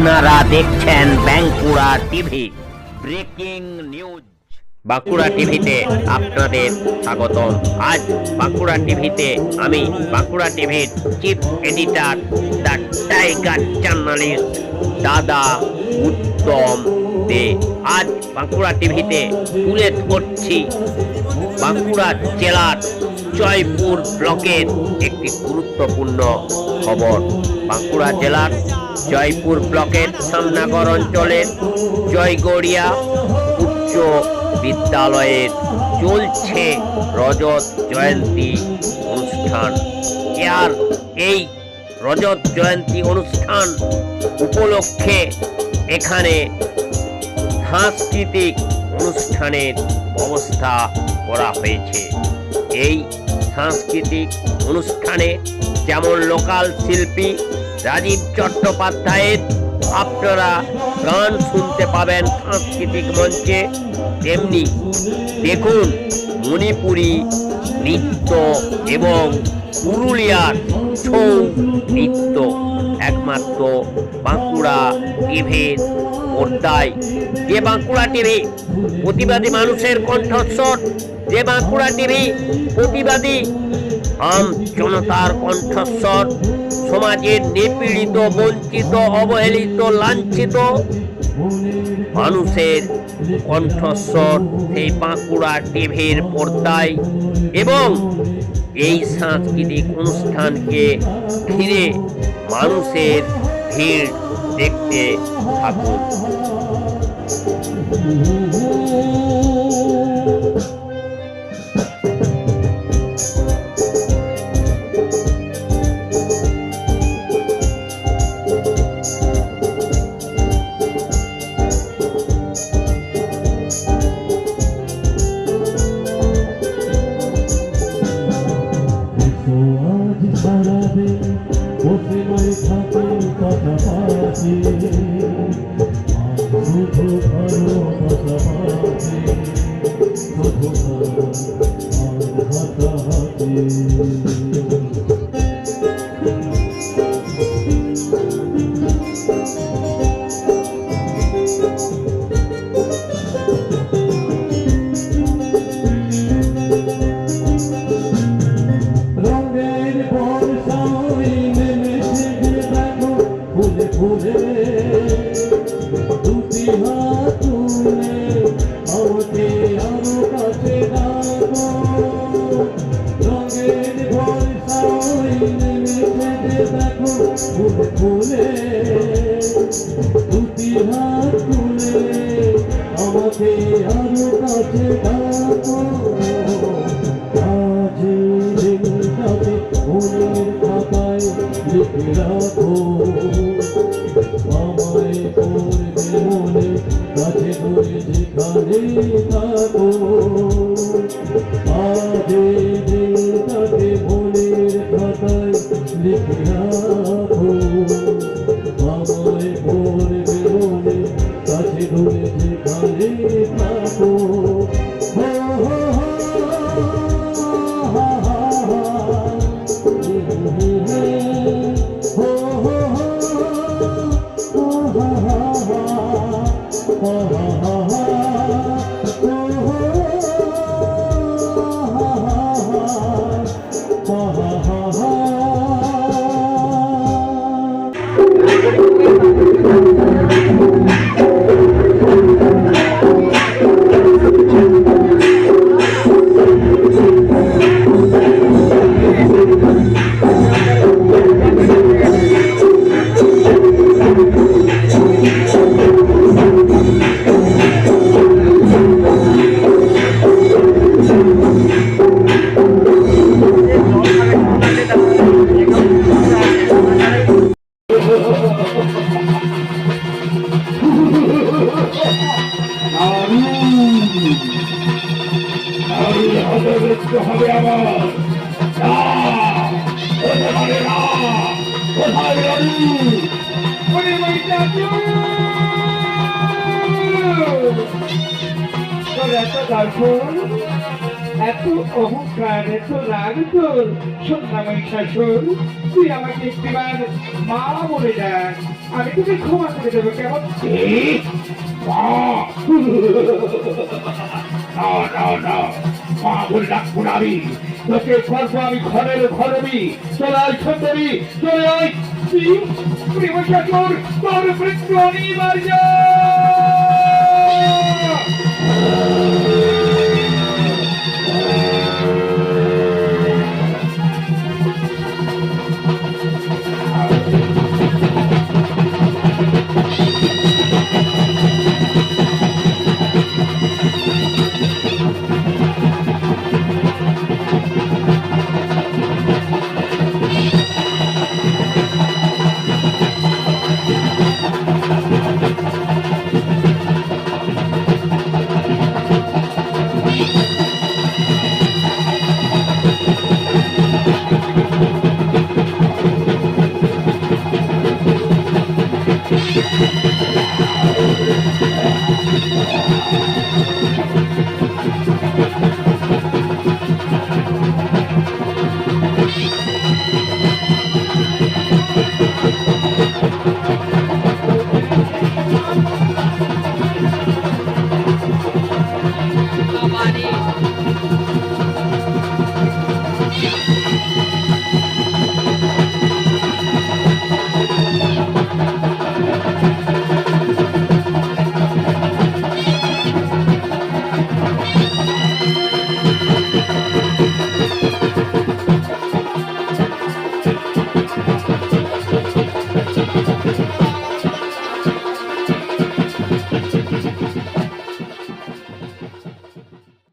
আপনারা দেখছেন Bankura TV breaking news. Bankura টিভিতে আপনাদের স্বাগতম। আজ বাঁকুড়া টিভিতে আমি বাঁকুড়া টিভির chief editor the tiger journalist দাদা উত্তম দে। আজ বাঁকুড়া টিভিতে তুলে ধরছি বাঁকুড়া জেলার জয়পুর ব্লকের একটি গুরুত্বপূর্ণ খবর। বাঁকুড়া জেলার জয়পুর ব্লকের সামনাগর অঞ্চলের জয়গড়িয়া উচ্চ বিদ্যালয়ের চলছে রজত জয়ন্তী অনুষ্ঠান। আর এই রজত জয়ন্তী অনুষ্ঠান উপলক্ষে এখানে সাংস্কৃতিক অনুষ্ঠানের ব্যবস্থা করা হয়েছে। এই সাংস্কৃতিক অনুষ্ঠানে যেমন লোকাল শিল্পী রাজীব চট্টোপাধ্যায়ের আপনারা গান শুনতে পাবেন সাংস্কৃতিক মঞ্চে, তেমনি দেখুন মণিপুরি নৃত্য এবং পুরুলিয়ার ছৌ নৃত্য একমাত্র বাঁকুড়া টিভির পর্দায়। যে বাঁকুড়া টিভি প্রতিবাদী মানুষের কণ্ঠস্বর, যে বাঁকুড়া টিভি প্রতিবাদী আম জনতার কণ্ঠস্বর, সমাজের নিপীড়িত, বঞ্চিত, অবহেলিত, লাঞ্ছিত মানুষের কণ্ঠস্বর সেই বাঁকুড়া টিভির পর্দায়। এবং এই সাংস্কৃতিক অনুষ্ঠানকে ঘিরে মানুষের ভিড় দেখতে থাকুন। এত অহংকার অহংকার এত রাগ তোর, শোন না মহিষাসুর, তুই আমাকে একটিবার মা বলে ডাক, আমি তোকে ক্ষমা করে দেবো কেমন? মা! না না না, মা বলে ডাকবো না আমি, তোকে করবো আমি ঘরের ঘরবি। চলে আয় সুন্দরী, চলে আয়। মহিষাসুর, তোর মৃত্যু অনিবার্য।